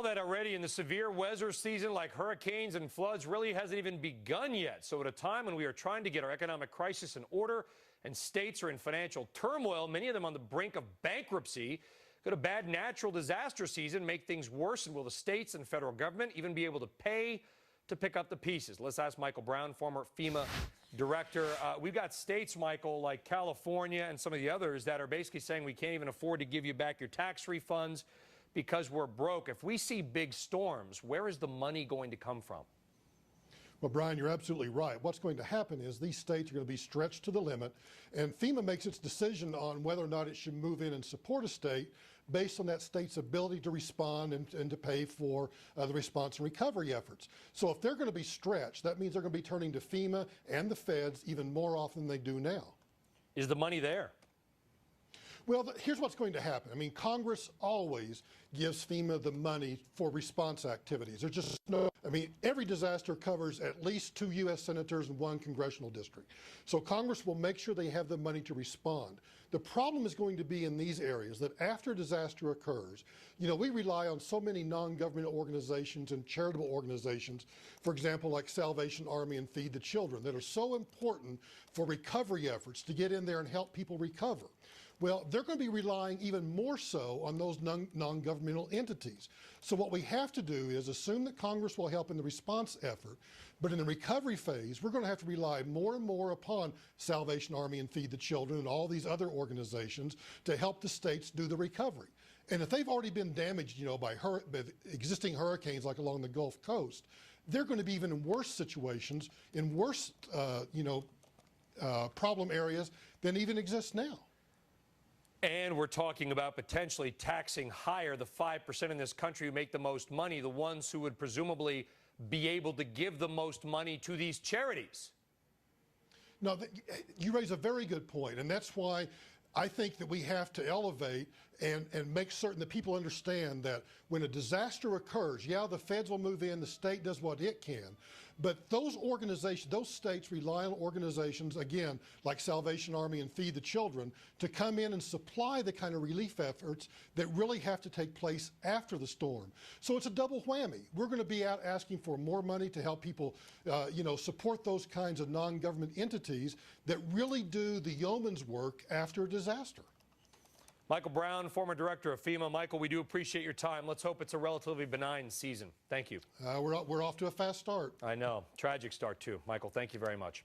that already in the severe weather season, like hurricanes and floods, really hasn't even begun yet. So at a time when we are trying to get our economic crisis in order and states are in financial turmoil, many of them on the brink of bankruptcy, could a bad natural disaster season make things worse? And will the states and federal government even be able to pay to pick up the pieces? Let's ask Michael Brown, former FEMA director. We've got states, Michael, like California and some of the others that are basically saying we can't even afford to give you back your tax refunds because we're broke. If we see big storms, where is the money going to come from? Well, Brian, you're absolutely right. What's going to happen is these states are going to be stretched to the limit, and FEMA makes its decision on whether or not it should move in and support a state based on that state's ability to respond and to pay for the response and recovery efforts. So if they're going to be stretched, that means they're going to be turning to FEMA and the feds even more often than they do now. Is the money there? Well, here's what's going to happen. I mean, Congress always gives FEMA the money for response activities. There's just no, I mean, every disaster covers at least 2 U.S. senators and 1 congressional district. So Congress will make sure they have the money to respond. The problem is going to be in these areas that after a disaster occurs, you know, we rely on so many non-government organizations and charitable organizations, for example, like Salvation Army and Feed the Children, that are so important for recovery efforts to get in there and help people recover. Well, they're going to be relying even more so on those non-governmental entities. So what we have to do is assume that Congress will help in the response effort, but in the recovery phase, we're going to have to rely more and more upon Salvation Army and Feed the Children and all these other organizations to help the states do the recovery. And if they've already been damaged, you know, by existing hurricanes like along the Gulf Coast, they're going to be even in worse situations, in worse, problem areas than even exist now. And we're talking about potentially taxing higher the 5% in this country who make the most money, the ones who would presumably be able to give the most money to these charities. No, you raise a very good point, and that's why I think that we have to elevate and make certain that people understand that when a disaster occurs, yeah, the feds will move in, the state does what it can, but those organizations, those states rely on organizations, again, like Salvation Army and Feed the Children, to come in and supply the kind of relief efforts that really have to take place after the storm. So it's a double whammy. We're going to be out asking for more money to help people, support those kinds of non-government entities that really do the yeoman's work after a disaster. Michael Brown, former director of FEMA. Michael, we do appreciate your time. Let's hope it's a relatively benign season. Thank you. We're off to a fast start. I know. Tragic start, too. Michael, thank you very much.